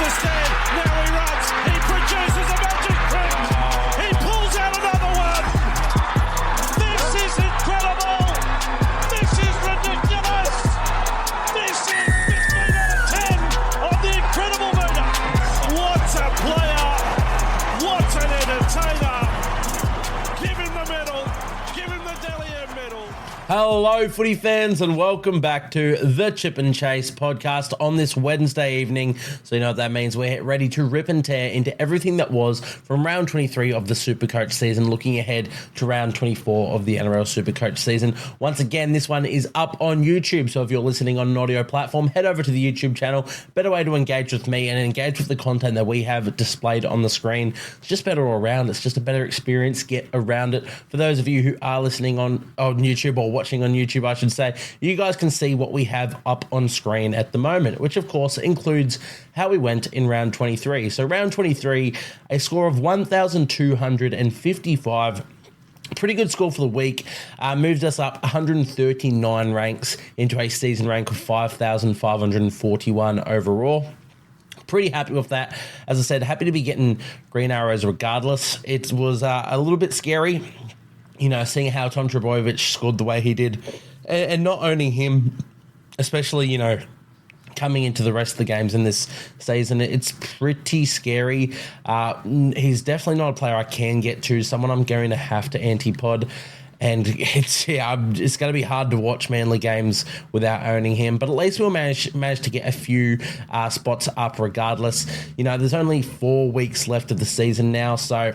the stand. Now he runs. He produces a magic print. He pulls out another one. This is incredible. This is ridiculous. This is 15 out of 10 on the incredible meter. What a player. What an entertainer. Give him the medal. Give him the Delier medal. Hello, footy fans, and welcome back to the Chip and Chase podcast on this Wednesday evening. So you know what that means. We're ready to rip and tear into everything that was from round 23 of the Supercoach season, looking ahead to round 24 of the NRL Supercoach season. Once again, this one is up on YouTube, so if you're listening on an audio platform, head over to the YouTube channel. Better way to engage with me and engage with the content that we have displayed on the screen. It's just better all around. It's just a better experience. Get around it. For those of you who are listening on YouTube or watching on YouTube, I should say, you guys can see what we have up on screen at the moment, which of course includes how we went in round 23. So round 23, a score of 1,255. Pretty good score for the week. Moved us up 139 ranks into a season rank of 5,541 overall. Pretty happy with that. As I said, happy to be getting green arrows regardless. It was a little bit scary, you know, seeing how Tom Trbojevic scored the way he did, and not only him, especially, you know, coming into the rest of the games in this season. It's pretty scary. He's definitely not a player I can get to, someone I'm going to have to anti-pod. And it's going to be hard to watch Manly games without owning him. But at least we'll manage to get a few spots up regardless. You know, there's only 4 weeks left of the season now, so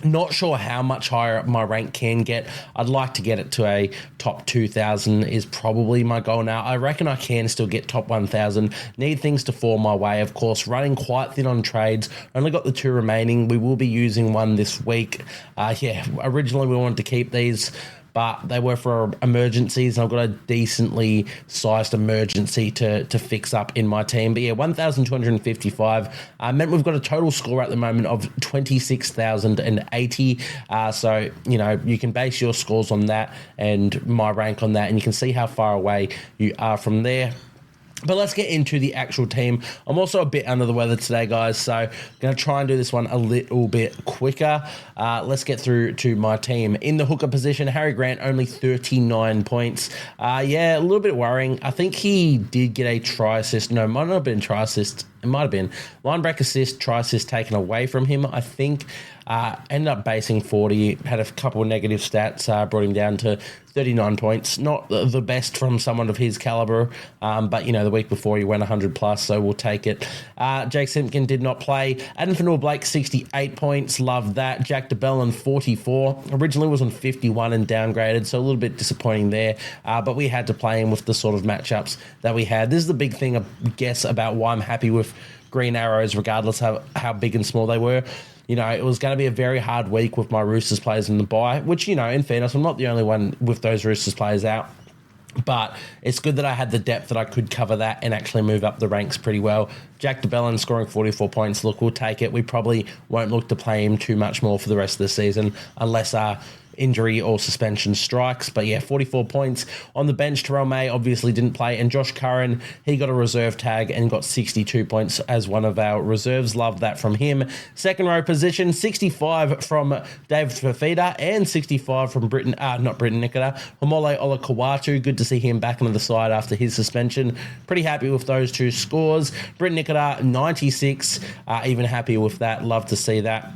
not sure how much higher my rank can get. I'd like to get it to a top 2,000 is probably my goal now. I reckon I can still get top 1,000. Need things to fall my way, of course. Running quite thin on trades. Only got the 2 remaining. We will be using one this week. Originally we wanted to keep these, but they were for emergencies, and I've got a decently sized emergency to fix up in my team. But yeah, 1,255 meant we've got a total score at the moment of 26,080. So, you know, you can base your scores on that and my rank on that, and you can see how far away you are from there. But let's get into the actual team. I'm also a bit under the weather today, guys, so I'm going to try and do this one a little bit quicker. Let's get through to my team. In the hooker position, Harry Grant, only 39 points. A little bit worrying. I think he did get a try assist. No, it might not have been try assist. It might have been line break assist, try assist taken away from him, I think. Ended up basing 40, had a couple of negative stats, brought him down to 39 points. Not the best from someone of his caliber, but, you know, the week before he went 100 plus, so we'll take it. Jake Simpkin did not play. Adam Fanua-Blake, 68 points. Loved that. Jack DeBellin, 44. Originally was on 51 and downgraded, so a little bit disappointing there, but we had to play him with the sort of matchups that we had. This is the big thing, I guess, about why I'm happy with green arrows, regardless of how big and small they were. You know, it was going to be a very hard week with my Roosters players in the bye, which, you know, in fairness, I'm not the only one with those Roosters players out. But it's good that I had the depth that I could cover that and actually move up the ranks pretty well. Jack DeBellin scoring 44 points. Look, we'll take it. We probably won't look to play him too much more for the rest of the season unless injury or suspension strikes. But yeah, 44 points. On the bench, Terrell May obviously didn't play, and Josh Curran, he got a reserve tag and got 62 points as one of our reserves. Love that from him. Second row position, 65 from David Fafita and 65 from not Britain Nikota. Homole Olakawatu, good to see him back on the side after his suspension. Pretty happy with those 2 scores. Britain Nikota, 96, even happy with that. Love to see that.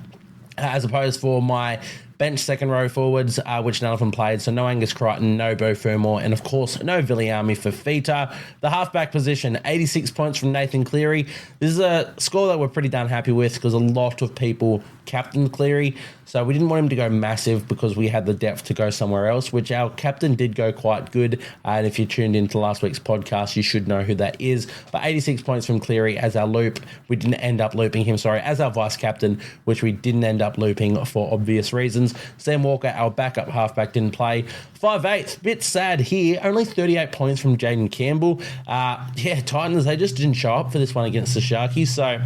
As opposed for my bench second row forwards, which none of them played. So no Angus Crichton, no Beau Fermor, and of course no Viliami Fafita. The halfback position, 86 points from Nathan Cleary. This is a score that we're pretty darn happy with because a lot of people captained Cleary. So we didn't want him to go massive because we had the depth to go somewhere else, which our captain did go quite good. And if you tuned into last week's podcast, you should know who that is. But 86 points from Cleary as our loop. We didn't end up looping him, as our vice captain, which we didn't end up looping for obvious reasons. Sam Walker, our backup halfback, didn't play. 5'8", bit sad here. Only 38 points from Jaden Campbell. Titans, they just didn't show up for this one against the Sharkies. So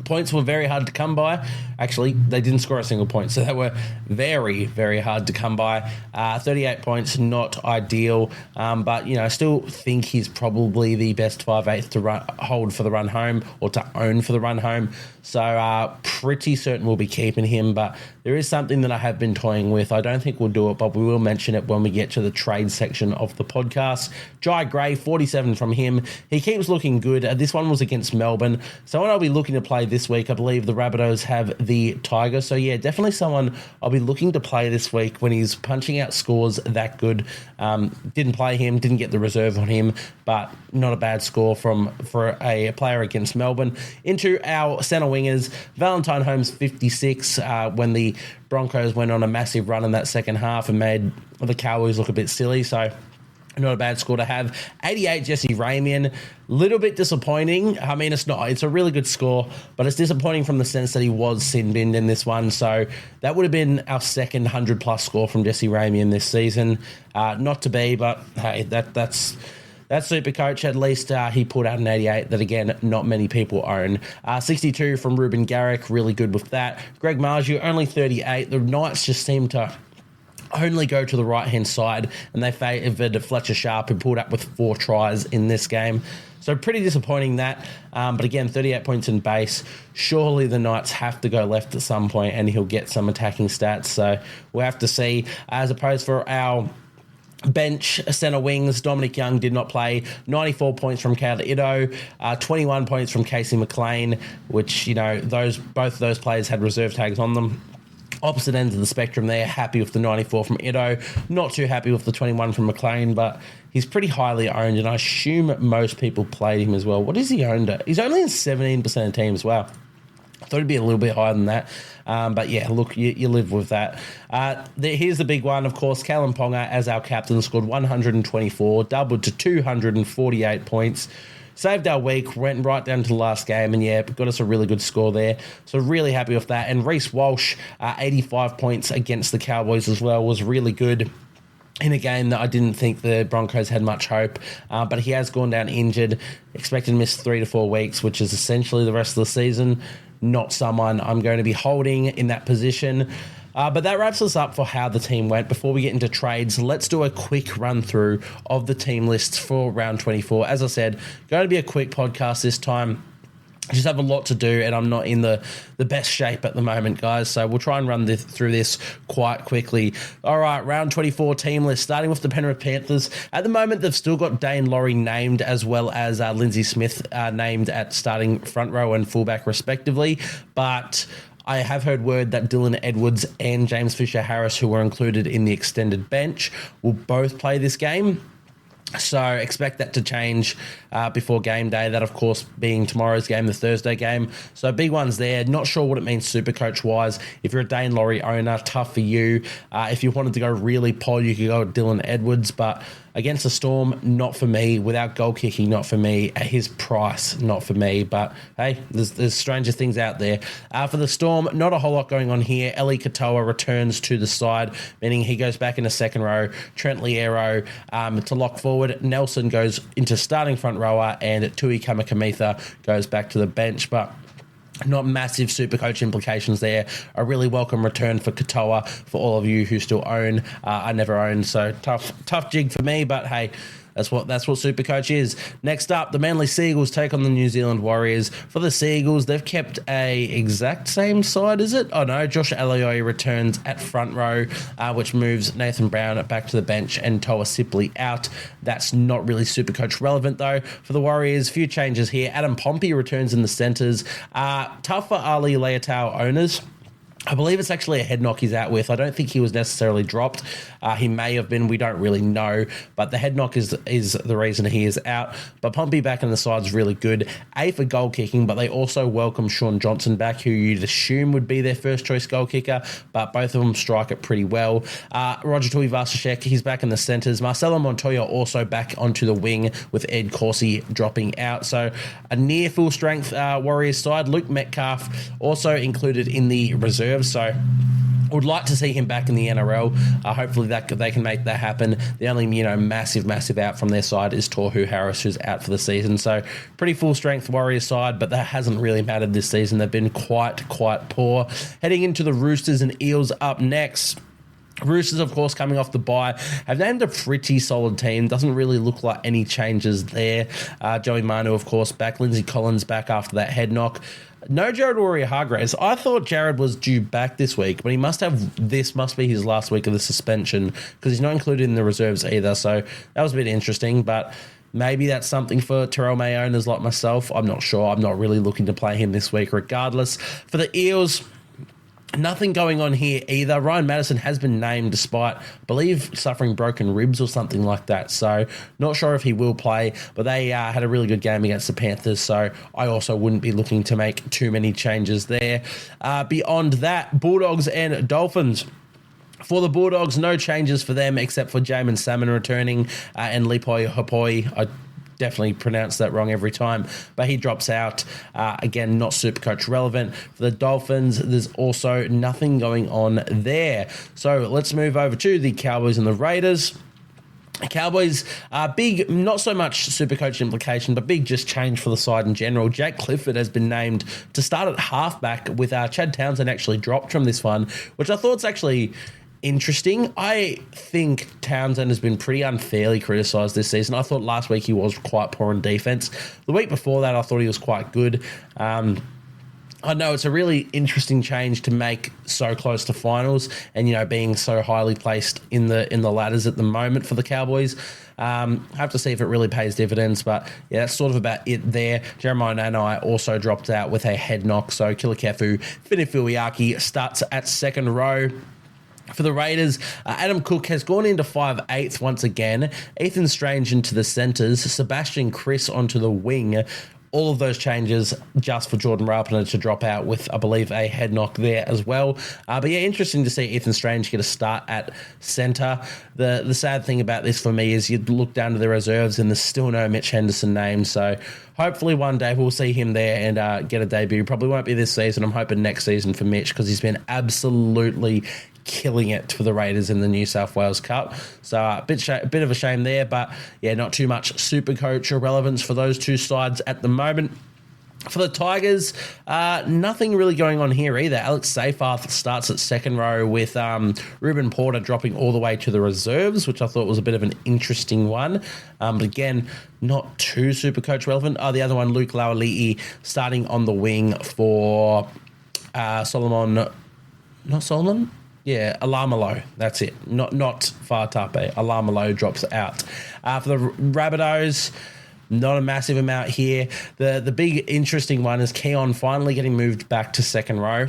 Points were very hard to come by. Actually, they didn't score a single point, so they were very, very hard to come by. 38 points, not ideal, but I still think he's probably the best 5/8 to hold for the run home, or to own for the run home. So pretty certain we'll be keeping him, but there is something that I have been toying with. I don't think we'll do it, but we will mention it when we get to the trade section of the podcast. Jai Gray, 47 from him. He keeps looking good. This one was against Melbourne. Someone I'll be looking to play this week. I believe the Rabbitohs have the Tigers. So yeah, definitely someone I'll be looking to play this week when he's punching out scores that good. Didn't play him, didn't get the reserve on him, but not a bad score for a player against Melbourne. Into our centre wingers, Valentine Holmes, 56, when the Broncos went on a massive run in that second half and made the Cowboys look a bit silly. So not a bad score to have. 88, Jesse Ramian. Little bit disappointing. I mean, it's not. It's a really good score, but it's disappointing from the sense that he was sin-binned in this one. So that would have been our second 100-plus score from Jesse Ramian this season. Not to be, but hey, that's Supercoach. At least he put out an 88 that, again, not many people own. 62 from Ruben Garrick. Really good with that. Greg Marju, only 38. The Knights just seem to only go to the right-hand side, and they favoured Fletcher Sharp, who pulled up with 4 tries in this game. So pretty disappointing that. But again, 38 points in base. Surely the Knights have to go left at some point, and he'll get some attacking stats. So we'll have to see. As opposed for our bench centre wings, Dominic Young did not play. 94 points from Koula Ito, 21 points from Casey McLean, which, both those players had reserve tags on them. Opposite ends of the spectrum there. Happy with the 94 from Ito. Not too happy with the 21 from McLean, but he's pretty highly owned, and I assume most people played him as well. What is he owned at? He's only in 17% of teams. Wow. I thought it'd be a little bit higher than that. But yeah, look, you live with that. Here's the big one, of course. Callum Ponga, as our captain, scored 124, doubled to 248 points. Saved our week, went right down to the last game, and yeah, got us a really good score there. So really happy with that. And Reece Walsh, 85 points against the Cowboys as well, was really good in a game that I didn't think the Broncos had much hope. But he has gone down injured, expected to miss 3 to 4 weeks, which is essentially the rest of the season. Not someone I'm going to be holding in that position. But that wraps us up for how the team went. Before we get into trades, let's do a quick run through of the team lists for round 24. As I said, going to be a quick podcast this time. I just have a lot to do, and I'm not in the best shape at the moment, guys. So we'll try and run through this quite quickly. All right, round 24 team list, starting with the Penrith Panthers. At the moment, they've still got Dane Laurie named, as well as Lindsay Smith named at starting front row and fullback, respectively. But I have heard word that Dylan Edwards and James Fisher-Harris, who were included in the extended bench, will both play this game. So expect that to change before game day. That, of course, being tomorrow's game, the Thursday game. So big ones there. Not sure what it means Supercoach-wise. If you're a Dane Laurie owner, tough for you. If you wanted to go really pod, you could go with Dylan Edwards. But against the Storm, not for me. Without goal kicking, not for me. At his price, not for me. But, hey, there's stranger things out there. For the Storm, not a whole lot going on here. Eli Katoa returns to the side, meaning he goes back in the second row. Trent Liero to lock forward. Nelson goes into starting front rower, and Tui Kamikamitha goes back to the bench. But not massive Supercoach implications there. A really welcome return for Katoa for all of you who still own. I never owned, so tough jig for me, but hey, that's what Supercoach is. Next up, the Manly Seagulls take on the New Zealand Warriors. For the Seagulls, they've kept a exact same side, is it? Oh no, Josh Alioi returns at front row, which moves Nathan Brown back to the bench and Toa Sipley out. That's not really Supercoach relevant though. For the Warriors, few changes here. Adam Pompey returns in the centres. Tough for Ali Leotau owners. I believe it's actually a head knock he's out with. I don't think he was necessarily dropped. He may have been. We don't really know. But the head knock is the reason he is out. But Pompey back in the side is really good. A for goal kicking, but they also welcome Sean Johnson back, who you'd assume would be their first choice goal kicker. But both of them strike it pretty well. Roger Tuivasa-Sheck, he's back in the centres. Marcelo Montoya also back onto the wing with Ed Corsi dropping out. So a near full strength Warriors side. Luke Metcalf also included in the reserve. So Would like to see him back in the NRL. Hopefully they can make that happen. The only massive out from their side is Tohu Harris, who's out for the season. So pretty full strength Warriors side, but that hasn't really mattered this season. They've been quite poor. Heading into the Roosters and Eels up next. Roosters, of course, coming off the bye, have named a pretty solid team. Doesn't really look like any changes there. Joey Manu, of course, back. Lindsay Collins back after that head knock. No Jared Warrior-Hargreaves. I thought Jared was due back this week, but this must be his last week of the suspension because he's not included in the reserves either. So that was a bit interesting, but maybe that's something for Terrell May owners like myself. I'm not sure. I'm not really looking to play him this week regardless. For the Eels, nothing going on here either. Ryan Madison has been named despite, I believe, suffering broken ribs or something like that. So not sure if he will play, but they had a really good game against the Panthers. So I also wouldn't be looking to make too many changes there. Beyond that, Bulldogs and Dolphins. For the Bulldogs, no changes for them except for Jamin Salmon returning and Lipoi Hapoi. I definitely pronounce that wrong every time, but he drops out. Again, not Supercoach relevant. For the Dolphins, there's also nothing going on there. So let's move over to the Cowboys and the Raiders. Cowboys, big, not so much Supercoach implication, but big just change for the side in general. Jake Clifford has been named to start at halfback with Chad Townsend actually dropped from this one, which I thought is actually interesting. I think Townsend has been pretty unfairly criticised this season. I thought last week he was quite poor in defence. The week before that, I thought he was quite good. I know it's a really interesting change to make so close to finals and, being so highly placed in the ladders at the moment for the Cowboys. Have to see if it really pays dividends, but yeah, that's sort of about it there. Jeremiah Nanai also dropped out with a head knock, so Kilikefu Finifuiaki starts at second row. For the Raiders, Adam Cook has gone into 5/8 once again. Ethan Strange into the centres. Sebastian Chris onto the wing. All of those changes just for Jordan Rapiner to drop out with, I believe, a head knock there as well. But yeah, interesting to see Ethan Strange get a start at centre. The sad thing about this for me is you look down to the reserves and there's still no Mitch Henderson name. So hopefully one day we'll see him there and get a debut. Probably won't be this season. I'm hoping next season for Mitch because he's been absolutely killing it for the Raiders in the New South Wales Cup. So a bit of a shame there, but yeah, not too much Supercoach relevance for those two sides at the moment. For the Tigers, nothing really going on here either. Alex Seyfarth starts at second row with Ruben Porter dropping all the way to the reserves, which I thought was a bit of an interesting one. But again, not too Supercoach relevant. The other one, Luke Lauali'i, starting on the wing for Alamalo. That's it. Not Fatape. Alamalo drops out. For the Rabbitohs, not a massive amount here. The big interesting one is Keon finally getting moved back to second row.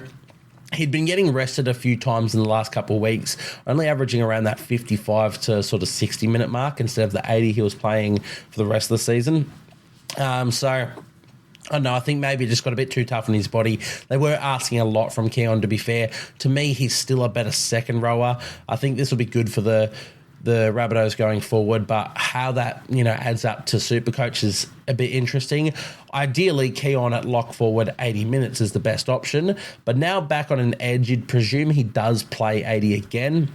He'd been getting rested a few times in the last couple of weeks, only averaging around that 55 to sort of 60-minute mark instead of the 80 he was playing for the rest of the season. I don't know, I think maybe it just got a bit too tough on his body. They were asking a lot from Keon, to be fair. To me, he's still a better second rower. I think this will be good for the Rabbitohs going forward, but how that, adds up to Supercoach is a bit interesting. Ideally, Keon at lock forward 80 minutes is the best option, but now back on an edge, you'd presume he does play 80 again,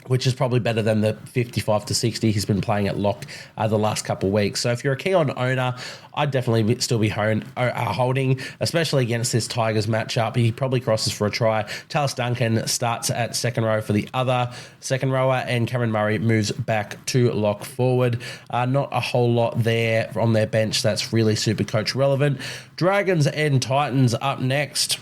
which is probably better than the 55 to 60 he's been playing at lock the last couple of weeks. So if you're a Keon owner, I'd definitely still be holding, especially against this Tigers matchup. He probably crosses for a try. Talis Duncan starts at second row for the other second rower, and Cameron Murray moves back to lock forward. Not a whole lot there on their bench that's really Supercoach relevant. Dragons and Titans up next.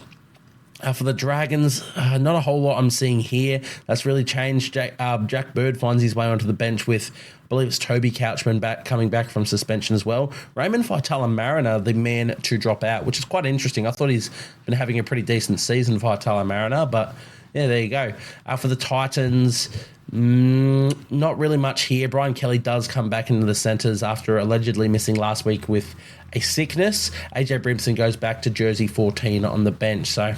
For the Dragons, not a whole lot I'm seeing here. That's really changed. Jack Bird finds his way onto the bench with, I believe it's Toby Couchman coming back from suspension as well. Raymond Faitala-Mariner, the man to drop out, which is quite interesting. I thought he's been having a pretty decent season, Faitala-Mariner, but yeah, there you go. For the Titans, not really much here. Brian Kelly does come back into the centres after allegedly missing last week with a sickness. AJ Brimson goes back to jersey 14 on the bench, so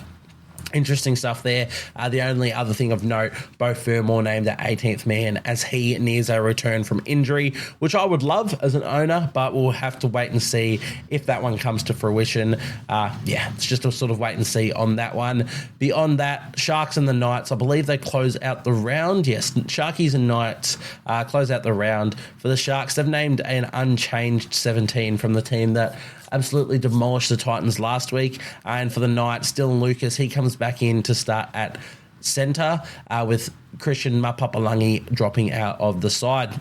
Interesting stuff there. The only other thing of note, Beau Fermor named the 18th man as he nears a return from injury, which I would love as an owner, but we'll have to wait and see if that one comes to fruition. It's just a sort of wait and see on that one. Beyond that, Sharks and the Knights, I believe they close out the round. Yes, Sharkies and Knights close out the round. For the Sharks, they've named an unchanged 17 from the team that absolutely demolished the Titans last week. And for the Knights, Dylan Lucas, he comes back in to start at centre with Christian Mapapalangi dropping out of the side.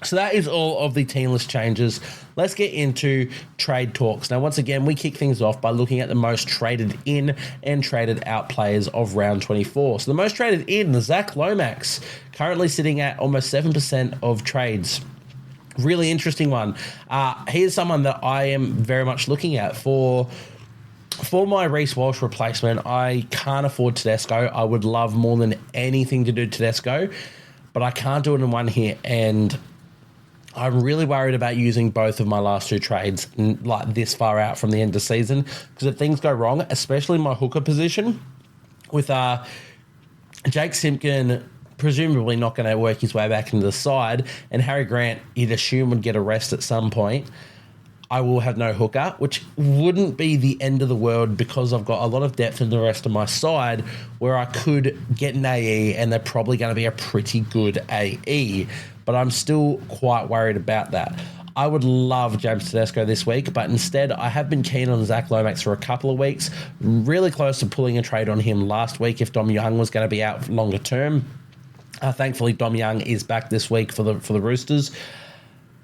So that is all of the team list changes. Let's get into trade talks. Now, once again, we kick things off by looking at the most traded in and traded out players of round 24. So the most traded in, Zach Lomax, currently sitting at almost 7% of trades. Really interesting one. Here's someone that I am very much looking at for my Reece Walsh replacement. I can't afford Tedesco. I would love more than anything to do Tedesco, but I can't do it in one hit, and I'm really worried about using both of my last two trades like this far out from the end of the season, because if things go wrong, especially my hooker position with Jake Simpkin presumably not going to work his way back into the side, and Harry Grant, you'd assume, would get a rest at some point, I will have no hooker, which wouldn't be the end of the world because I've got a lot of depth in the rest of my side where I could get an AE, and they're probably going to be a pretty good AE, but I'm still quite worried about that. I would love James Tedesco this week, but instead I have been keen on Zach Lomax for a couple of weeks, really close to pulling a trade on him last week if Dom Young was going to be out longer term. Thankfully, Dom Young is back this week for the Roosters.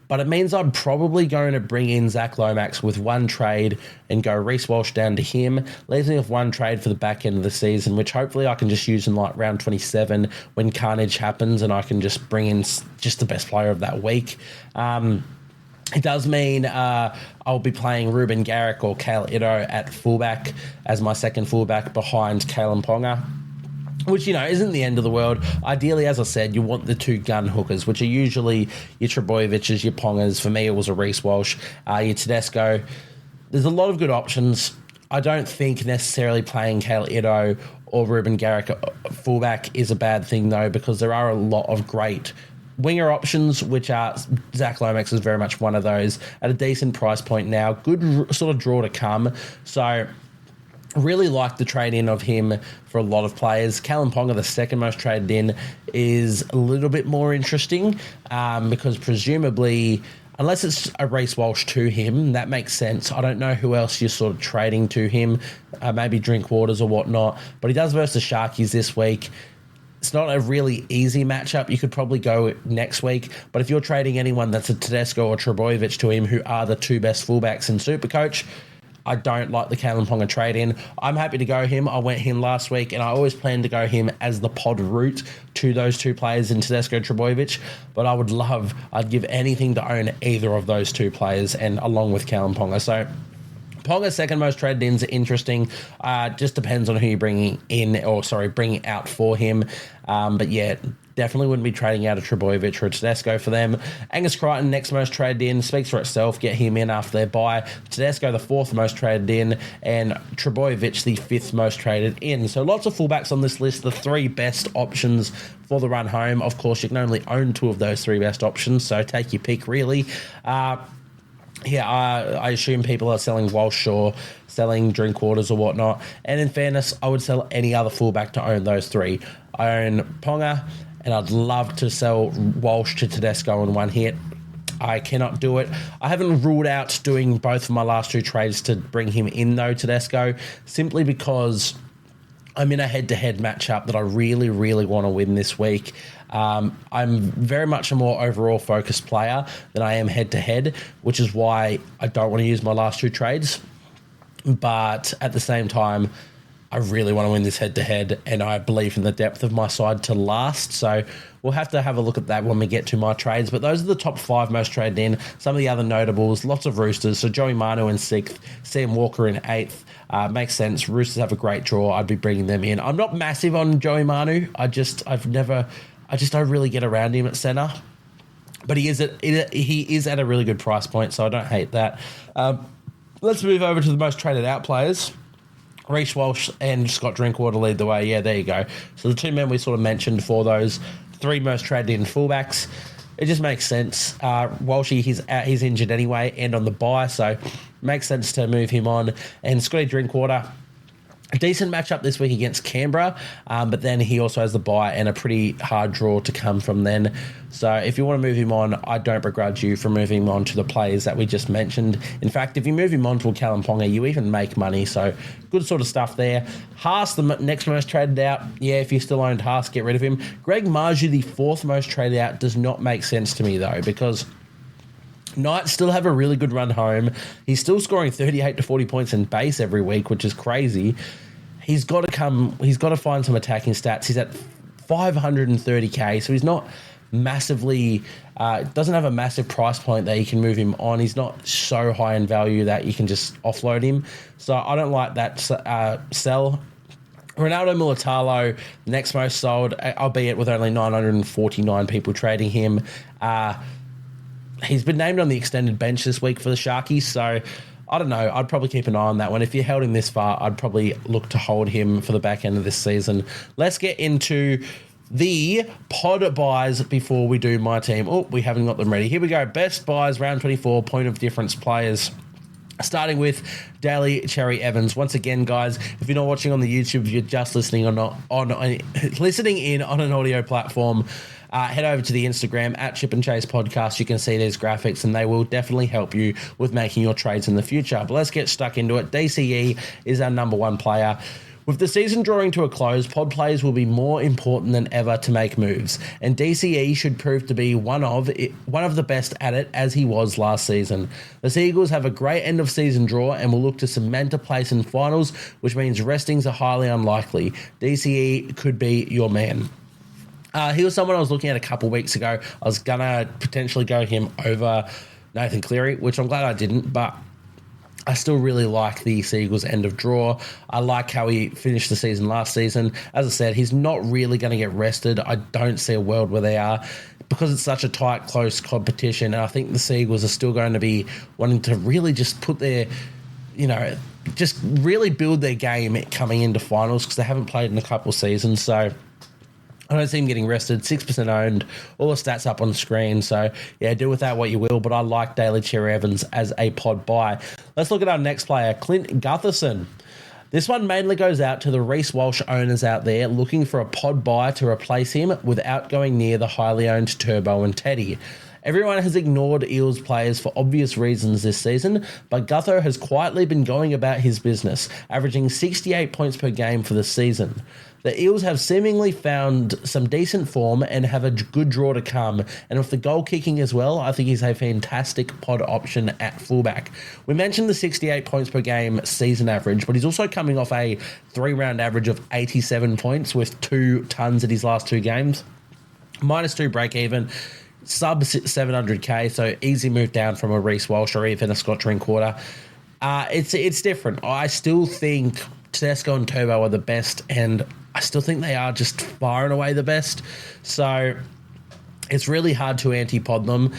But it means I'm probably going to bring in Zach Lomax with one trade and go Reece Walsh down to him, leaving me with one trade for the back end of the season, which hopefully I can just use in like round 27 when carnage happens, and I can just bring in just the best player of that week. It does mean I'll be playing Ruben Garrick or Kale Ito at fullback as my second fullback behind Kalen Ponga, which, isn't the end of the world. Ideally, as I said, you want the two gun hookers, which are usually your Trebojeviches, your Pongas. For me, it was a Reece Walsh, your Tedesco. There's a lot of good options. I don't think necessarily playing Kale Ito or Ruben Garrick fullback is a bad thing, though, because there are a lot of great winger options, which are Zach Lomax is very much one of those at a decent price point now. Good sort of draw to come. So really like the trade-in of him for a lot of players. Callum Ponga, the second most traded in, is a little bit more interesting because presumably, unless it's a Reece Walsh to him, that makes sense. I don't know who else you're sort of trading to him, maybe Drinkwaters or whatnot, but he does versus the Sharkies this week. It's not a really easy matchup. You could probably go next week, but if you're trading anyone that's a Tedesco or Trebojevic to him, who are the two best fullbacks in Supercoach, I don't like the Kalen Ponga trade-in. I'm happy to go him. I went him last week, and I always plan to go him as the pod route to those two players in Tedesco Trebojevic, but I'd give anything to own either of those two players, and along with Kalen Ponga. So Ponga's second most traded ins are interesting. Just depends on who you're bringing out for him. But yeah, definitely wouldn't be trading out a Trebojevic or a Tedesco for them. Angus Crichton, next most traded in, speaks for itself. Get him in after their bye. Tedesco, the fourth most traded in, and Trebojevic, the fifth most traded in. So lots of fullbacks on this list, the three best options for the run home. Of course, you can only own two of those three best options, so take your pick, really. I assume people are selling Walsh or selling Drinkwaters or whatnot. And in fairness, I would sell any other fullback to own those three. I own Ponga, and I'd love to sell Walsh to Tedesco in one hit. I cannot do it. I haven't ruled out doing both of my last two trades to bring him in, though, Tedesco, simply because I'm in a head-to-head matchup that I really, really want to win this week. I'm very much a more overall focused player than I am head-to-head, which is why I don't want to use my last two trades. But at the same time, I really want to win this head-to-head, and I believe in the depth of my side to last. So we'll have to have a look at that when we get to my trades. But those are the top five most traded in. Some of the other notables, lots of Roosters. So Joey Manu in sixth, Sam Walker in eighth. Makes sense. Roosters have a great draw. I'd be bringing them in. I'm not massive on Joey Manu. I just don't really get around him at centre. But he is at a really good price point, so I don't hate that. Let's move over to the most traded out players. Reece Walsh and Scott Drinkwater lead the way. Yeah, there you go. So the two men we sort of mentioned for those three most traded in fullbacks. It just makes sense. Walshy, he's injured anyway and on the bye, so makes sense to move him on. And Scotty Drinkwater, a decent matchup this week against Canberra, but then he also has the bye and a pretty hard draw to come from then. So if you want to move him on, I don't begrudge you for moving him on to the players that we just mentioned. In fact, if you move him on to a Kalimpong, you even make money. So good sort of stuff there. Haas, the next most traded out. Yeah, if you still owned Haas, get rid of him. Greg Marju, the fourth most traded out, does not make sense to me though, because Knights still have a really good run home. He's still scoring 38 to 40 points in base every week, which is crazy. He's got to find some attacking stats. He's at 530k, so he's not massively, doesn't have a massive price point that you can move him on. He's not so high in value that you can just offload him. So I don't like that sell. Ronaldo Mulatalo, next most sold, albeit with only 949 people trading him. He's been named on the extended bench this week for the Sharkies, so I don't know. I'd probably keep an eye on that one. If you held him this far, I'd probably look to hold him for the back end of this season. Let's get into the pod buys before we do my team. Oh, we haven't got them ready. Here we go. Best buys, round 24, point of difference players. Starting with Daly Cherry Evans. Once again, guys, if you're not watching on the YouTube, if you're just listening listening in on an audio platform, head over to the Instagram at Chip and Chase Podcast. You can see these graphics, and they will definitely help you with making your trades in the future. But let's get stuck into it. DCE is our number one player. With the season drawing to a close, pod players will be more important than ever to make moves, and DCE should prove to be one of the best at it, as he was last season. The Seagulls have a great end of season draw and will look to cement a place in finals, which means restings are highly unlikely. DCE could be your man. He was someone I was looking at a couple weeks ago. I was going to potentially go him over Nathan Cleary, which I'm glad I didn't, but I still really like the Seagulls' end of draw. I like how he finished the season last season. As I said, he's not really going to get rested. I don't see a world where they are, because it's such a tight, close competition. And I think the Seagulls are still going to be wanting to really just put their, just really build their game coming into finals, because they haven't played in a couple seasons. So I don't see him getting rested. 6% owned. All the stats up on screen. So, yeah, do with that what you will. But I like Daly Cherry Evans as a pod buy. Let's look at our next player, Clint Gutherson. This one mainly goes out to the Reece Walsh owners out there looking for a pod buy to replace him without going near the highly owned Turbo and Teddy. Everyone has ignored Eels players for obvious reasons this season, but Gutho has quietly been going about his business, averaging 68 points per game for the season. The Eels have seemingly found some decent form and have a good draw to come, and with the goal kicking as well, I think he's a fantastic pod option at fullback. We mentioned the 68 points per game season average, but he's also coming off a 3-round average of 87 points with 2 tons in his last 2 games. -2 break even. Sub 700k, so easy move down from a Reece Walsh or even a Scott Drinkwater. It's different. I still think Tedesco and Turbo are the best, and I still think they are just far and away the best. So it's really hard to anti-pod them,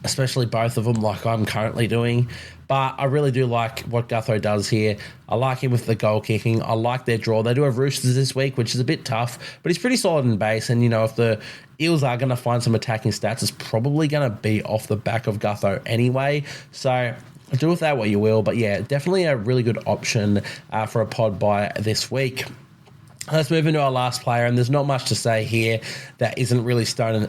especially both of them like I'm currently doing. But I really do like what Gutho does here. I like him with the goal kicking. I like their draw. They do have Roosters this week, which is a bit tough, but he's pretty solid in base. And, if the Eels are going to find some attacking stats, it's probably going to be off the back of Gutho anyway. So do with that what you will. But, yeah, definitely a really good option for a pod buy this week. Let's move into our last player, and there's not much to say here that isn't really shown in the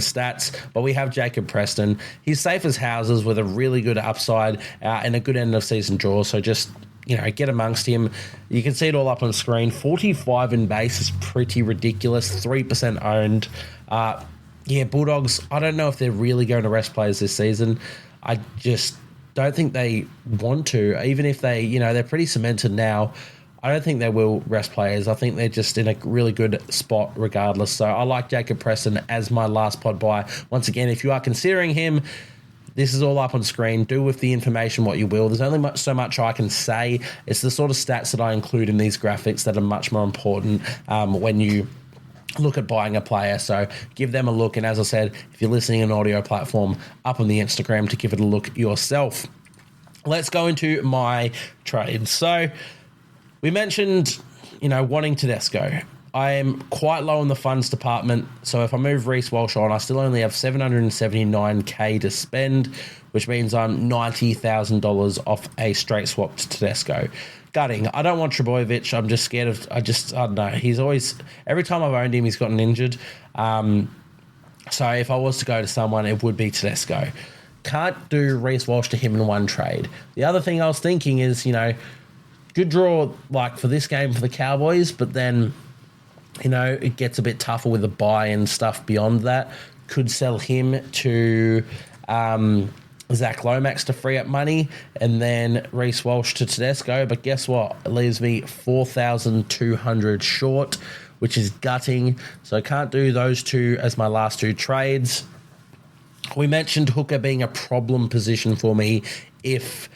stats, but we have Jacob Preston. He's safe as houses with a really good upside and a good end-of-season draw, so just, get amongst him. You can see it all up on screen. 45 in base is pretty ridiculous, 3% owned. Bulldogs, I don't know if they're really going to rest players this season. I just don't think they want to, even if they, they're pretty cemented now. I don't think they will rest players. I think they're just in a really good spot regardless. So I like Jacob Preston as my last pod buy. Once again, if you are considering him, this is all up on screen. Do with the information what you will. There's only so much I can say. It's the sort of stats that I include in these graphics that are much more important when you look at buying a player. So give them a look. And as I said, if you're listening on an audio platform, up on the Instagram to give it a look yourself. Let's go into my trades. So We mentioned, wanting Tedesco. I am quite low in the funds department, so if I move Reece Walsh on, I still only have $779K to spend, which means I'm $90,000 off a straight swap to Tedesco. Gutting. I don't want Trbojevic. I'm just scared of... I don't know. He's always... Every time I've owned him, he's gotten injured. So if I was to go to someone, it would be Tedesco. Can't do Reece Walsh to him in one trade. The other thing I was thinking is, good draw for this game for the Cowboys, but then, it gets a bit tougher with the buy and stuff beyond that. Could sell him to Zach Lomax to free up money, and then Reece Walsh to Tedesco. But guess what? It leaves me 4,200 short, which is gutting. So I can't do those two as my last two trades. We mentioned hooker being a problem position for me if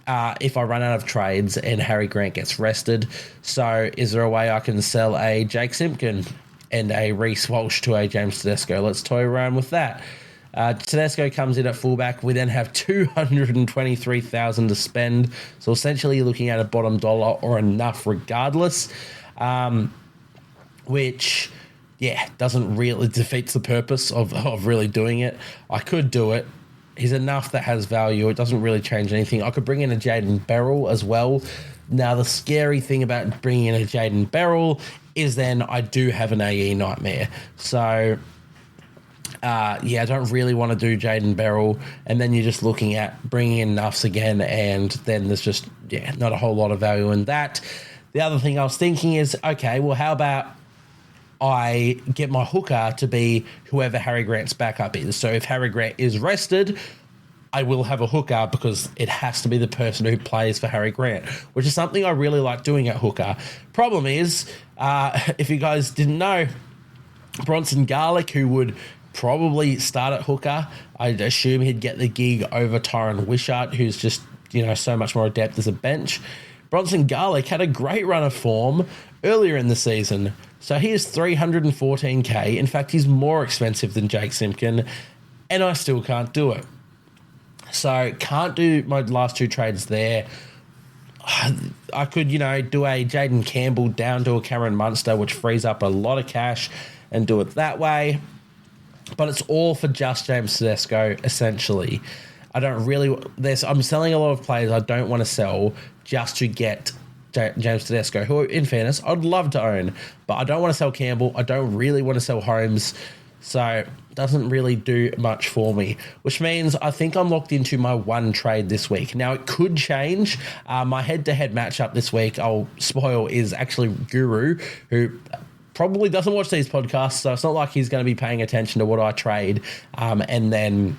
I run out of trades and Harry Grant gets rested. So is there a way I can sell a Jake Simpkin and a Reece Walsh to a James Tedesco? Let's toy around with that. Tedesco comes in at fullback. We then have $223,000 to spend. So essentially you're looking at a bottom dollar or enough regardless, which... doesn't really defeats the purpose of really doing it. I could do it. He's enough that has value. It doesn't really change anything. I could bring in a Jaden Beryl as well. Now, the scary thing about bringing in a Jaden Beryl is then I do have an AE nightmare. So, I don't really want to do Jaden Beryl. And then you're just looking at bringing in Nuffs again, and then there's just, not a whole lot of value in that. The other thing I was thinking is, okay, well, how about I get my hooker to be whoever Harry Grant's backup is. So if Harry Grant is rested, I will have a hooker because it has to be the person who plays for Harry Grant, which is something I really like doing at hooker. Problem is, if you guys didn't know, Bronson Garlick, who would probably start at hooker, I'd assume he'd get the gig over Tyron Wishart, who's just, so much more adept as a bench. Bronson Garlick had a great run of form earlier in the season. So he is $314K. In fact, he's more expensive than Jake Simpkin, and I still can't do it. So can't do my last two trades there. I could, do a Jaden Campbell down to a Cameron Munster, which frees up a lot of cash, and do it that way. But it's all for just James Tedesco, essentially. I'm selling a lot of players I don't want to sell just to get James Tedesco, who, in fairness, I'd love to own, but I don't want to sell Campbell. I don't really want to sell Holmes, so it doesn't really do much for me, which means I think I'm locked into my one trade this week. Now, it could change. My head-to-head matchup this week, I'll spoil, is actually Guru, who probably doesn't watch these podcasts, so it's not like he's going to be paying attention to what I trade and then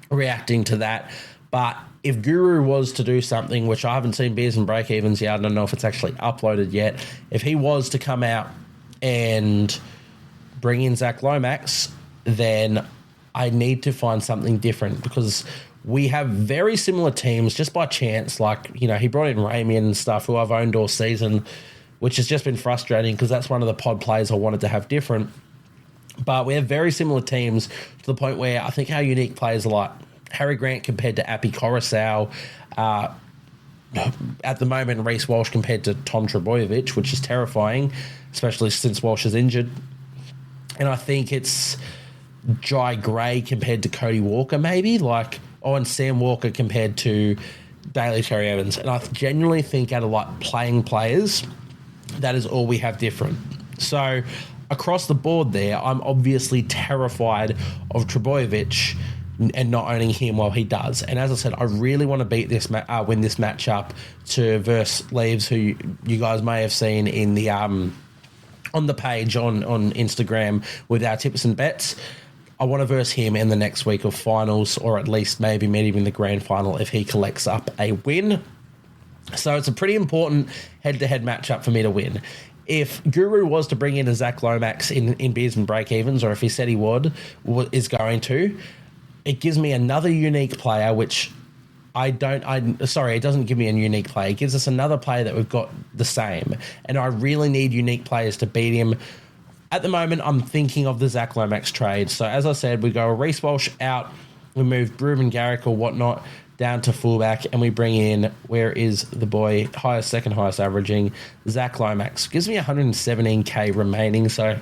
reacting to that. But if Guru was to do something, which I haven't seen Beers and Break-Evens yet, I don't know if it's actually uploaded yet, if he was to come out and bring in Zach Lomax, then I need to find something different because we have very similar teams just by chance. He brought in Ramian and stuff, who I've owned all season, which has just been frustrating because that's one of the pod players I wanted to have different. But we have very similar teams to the point where I think our unique players are like Harry Grant compared to Appy Coruscant, at the moment Reece Walsh compared to Tom Trbojevic, which is terrifying, especially since Walsh is injured. And I think it's Jai Gray compared to Cody Walker, maybe, and Sam Walker compared to Daly Cherry Evans. And I genuinely think out of playing players, that is all we have different. So across the board there, I'm obviously terrified of Trbojevic and not owning him while he does. And as I said, I really want to win this matchup to verse Leaves, who you guys may have seen in the on the page on Instagram with our tips and bets. I want to verse him in the next week of finals, or at least maybe even the grand final if he collects up a win. So it's a pretty important head-to-head matchup for me to win. If Guru was to bring in a Zach Lomax in Beers and Break-Evens, or if he said he is going to, it gives me another unique player, which it doesn't give me a unique player. It gives us another player that we've got the same. And I really need unique players to beat him. At the moment, I'm thinking of the Zach Lomax trade. So as I said, we go Reece Walsh out, we move Ruben Garrick or whatnot down to fullback, and we bring in, where is the boy, second highest averaging, Zach Lomax. Gives me 117k remaining, so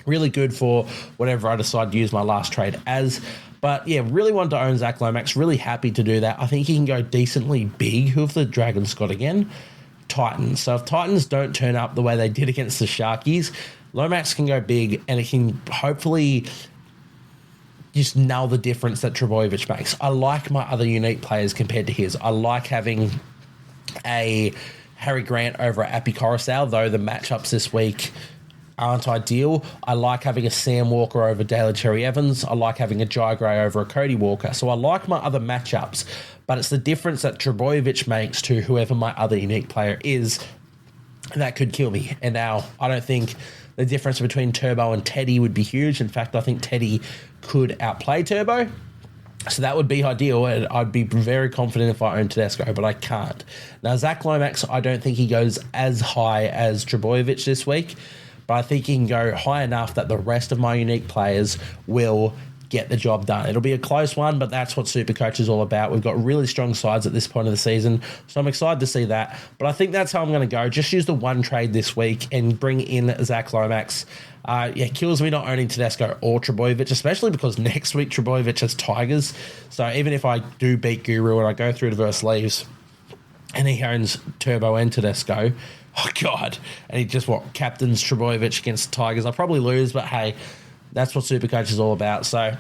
really good for whatever I decide to use my last trade as. But yeah, really want to own Zach Lomax. Really happy to do that. I think he can go decently big. Who have the Dragons got again? Titans. So if Titans don't turn up the way they did against the Sharkies, Lomax can go big, and it can hopefully just nail the difference that Trbojevic makes. I like my other unique players compared to his. I like having a Harry Grant over at Appy Coruscant, though the matchups this week aren't ideal. I like having a Sam Walker over Daly Cherry Evans. I like having a Jai Gray over a Cody Walker. So I like my other matchups, but it's the difference that Trbojevic makes to whoever my other unique player is that could kill me. And now I don't think the difference between Turbo and Teddy would be huge. In fact, I think Teddy could outplay Turbo. So that would be ideal, and I'd be very confident if I owned Tedesco, but I can't. Now, Zach Lomax, I don't think he goes as high as Trbojevic this week, but I think he can go high enough that the rest of my unique players will get the job done. It'll be a close one, but that's what Supercoach is all about. We've got really strong sides at this point of the season, so I'm excited to see that. But I think that's how I'm going to go. Just use the one trade this week and bring in Zach Lomax. Kills me not owning Tedesco or Trbojevic, especially because next week Trbojevic has Tigers. So even if I do beat Guru and I go through to verse Leaves and he owns Turbo and Tedesco, oh God, and he just captains Trbojevic against the Tigers, I'll probably lose, but hey, that's what Supercoach is all about. So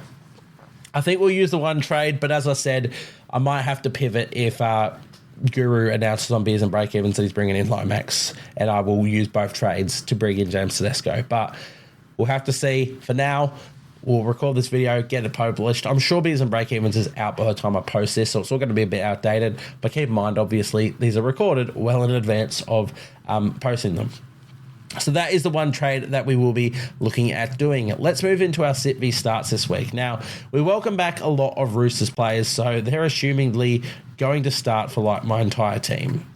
I think we'll use the one trade, but as I said, I might have to pivot if Guru announces on Beers and Break-Evens that he's bringing in Lomax, and I will use both trades to bring in James Tedesco. But we'll have to see. For now, we'll record this video, get it published. I'm sure Beers and Break-Evens is out by the time I post this, so it's all going to be a bit outdated. But keep in mind, obviously, these are recorded well in advance of posting them. So that is the one trade that we will be looking at doing. Let's move into our sit v starts this week. Now, we welcome back a lot of Roosters players, so they're assumingly going to start for like my entire team.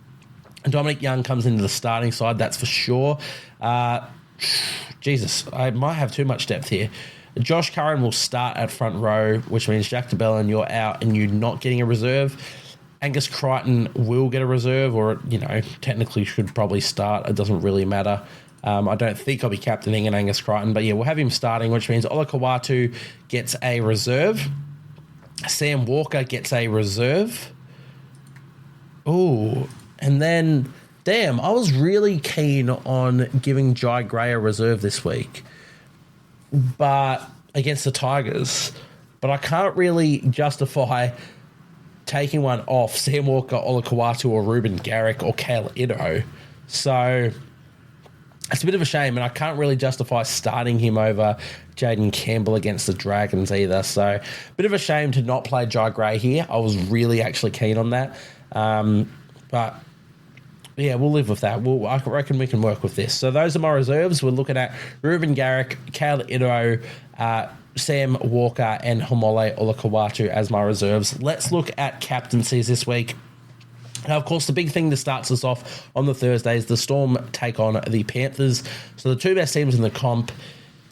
Dominic Young comes into the starting side, that's for sure. Jesus, I might have too much depth here. Josh Curran will start at front row, which means Jack DeBellin, you're out and you're not getting a reserve. Angus Crichton will get a reserve, or, technically should probably start. It doesn't really matter. I don't think I'll be captaining an Angus Crichton, but yeah, we'll have him starting, which means Ola Kawatu gets a reserve. Sam Walker gets a reserve. Ooh, and then, damn, I was really keen on giving Jai Gray a reserve this week, but against the Tigers. But I can't really justify taking one off Sam Walker, Ola Kawatu, or Ruben Garrick, or Kale Ito. So it's a bit of a shame, and I can't really justify starting him over Jaden Campbell against the Dragons either. So a bit of a shame to not play Jai Gray here. I was really actually keen on that. But yeah, we'll live with that. I reckon we can work with this. So those are my reserves. We're looking at Ruben Garrick, Kale Ito, Sam Walker, and Homole Olakawatu as my reserves. Let's look at captaincies this week. Now, of course, the big thing that starts us off on the Thursdays, the Storm take on the Panthers. So the two best teams in the comp.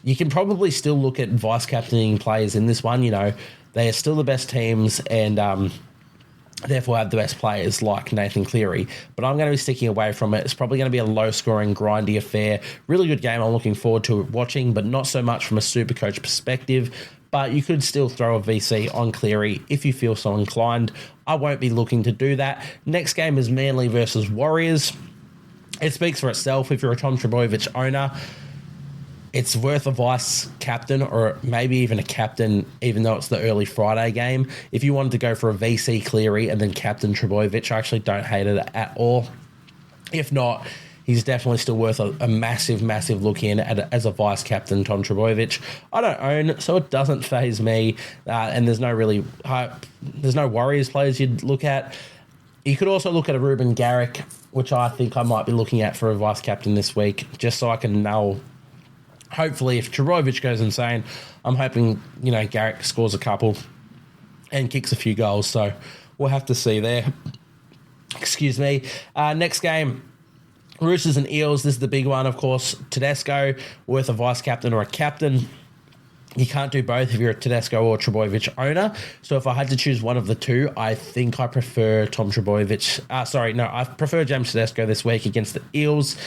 You can probably still look at vice-captaining players in this one. They are still the best teams and therefore have the best players like Nathan Cleary. But I'm going to be sticking away from it. It's probably going to be a low-scoring, grindy affair. Really good game I'm looking forward to watching, but not so much from a Supercoach perspective. But you could still throw a VC on Cleary if you feel so inclined. I won't be looking to do that. Next game is Manly versus Warriors. It speaks for itself. If you're a Tom Trbojevic owner, it's worth a vice captain or maybe even a captain, even though it's the early Friday game. If you wanted to go for a VC Cleary and then captain Trbojevic, I actually don't hate it at all. If not, he's definitely still worth a massive, massive look in as a vice captain, Tom Trbojevic. I don't own, so it doesn't faze me. And there's no Warriors players you'd look at. You could also look at a Ruben Garrick, which I think I might be looking at for a vice captain this week, just so I can know. Hopefully, if Trbojevic goes insane, I'm hoping Garrick scores a couple and kicks a few goals. So we'll have to see there. Excuse me. Next game. Roosters and Eels, this is the big one, of course. Tedesco, worth a vice-captain or a captain. You can't do both if you're a Tedesco or Trbojevic owner. So if I had to choose one of the two, I think I prefer Tom Trbojevic. I prefer James Tedesco this week against the Eels.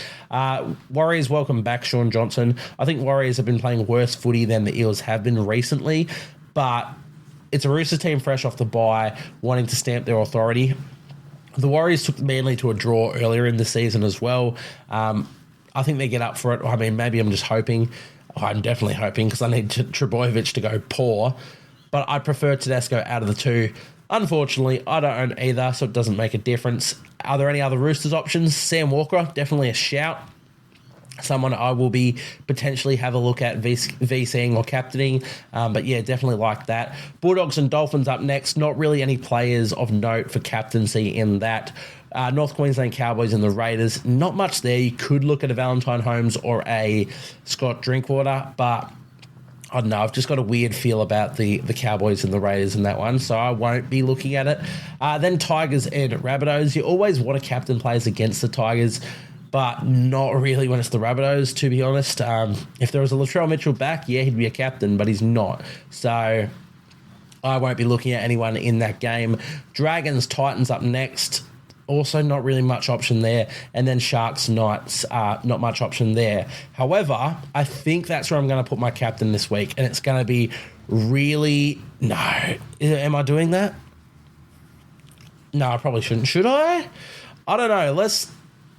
Warriors, welcome back, Sean Johnson. I think Warriors have been playing worse footy than the Eels have been recently, but it's a Roosters team fresh off the bye, wanting to stamp their authority. The Warriors took Manly to a draw earlier in the season as well. I think they get up for it. I mean, maybe I'm just hoping. I'm definitely hoping because I need Trbojevic to go poor. But I prefer Tedesco out of the two. Unfortunately, I don't own either, so it doesn't make a difference. Are there any other Roosters options? Sam Walker, definitely a shout. Someone I will be potentially have a look at VCing or captaining. But yeah, definitely like that. Bulldogs and Dolphins up next. Not really any players of note for captaincy in that. North Queensland Cowboys and the Raiders. Not much there. You could look at a Valentine Holmes or a Scott Drinkwater, but I don't know. I've just got a weird feel about the Cowboys and the Raiders in that one, so I won't be looking at it. Then Tigers and Rabbitohs. You always want to captain players against the Tigers, but not really when it's the Rabbitohs, to be honest. If there was a Latrell Mitchell back, yeah, he'd be a captain, but he's not. So I won't be looking at anyone in that game. Dragons, Titans up next. Also not really much option there. And then Sharks, Knights, not much option there. However, I think that's where I'm going to put my captain this week. And it's going to be really... No. Am I doing that? No, I probably shouldn't. Should I? I don't know.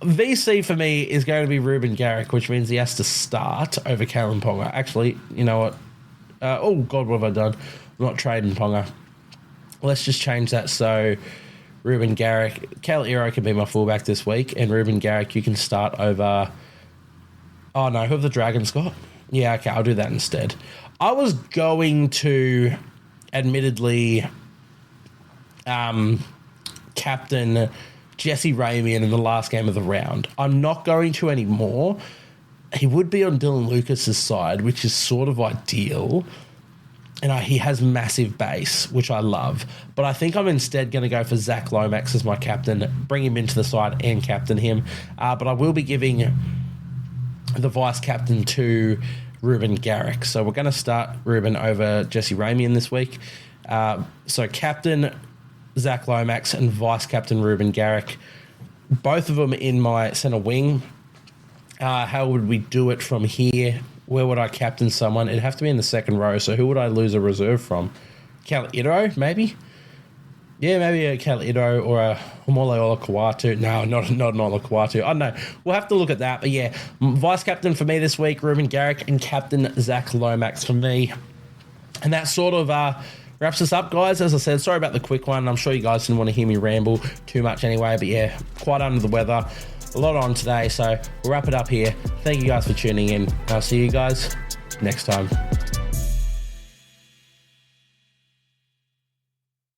VC for me is going to be Ruben Garrick, which means he has to start over Kalen Ponga. Actually, you know what? Oh, God, what have I done? I'm not trading Ponga. Let's just change that so... Ruben Garrick, Kale Iro can be my fullback this week, and Ruben Garrick you can start over... Oh, no, who have the Dragons got? Yeah, okay, I'll do that instead. I was going to, admittedly, captain Jesse Ramian in the last game of the round. I'm not going to anymore. He would be on Dylan Lucas's side, which is sort of ideal. And he has massive base, which I love. But I think I'm instead going to go for Zach Lomax as my captain, bring him into the side and captain him. But I will be giving the vice captain to Ruben Garrick. So we're going to start Ruben over Jesse Ramian this week. So captain Zach Lomax and vice captain Ruben Garrick. Both of them in my centre wing. How would we do it from here? Where would I captain someone? It'd have to be in the second row. So who would I lose a reserve from? Cal Iro, maybe? Yeah, maybe a Cal Iro or a Homole Olakawatu. No, not an Olakawatu. I don't know. We'll have to look at that. But yeah, vice captain for me this week, Ruben Garrick, and captain Zach Lomax for me. And that sort of wraps us up, guys. As I said, sorry about the quick one. I'm sure you guys didn't want to hear me ramble too much anyway. But yeah, quite under the weather. A lot on today, so we'll wrap it up here. Thank you guys for tuning in. I'll see you guys next time.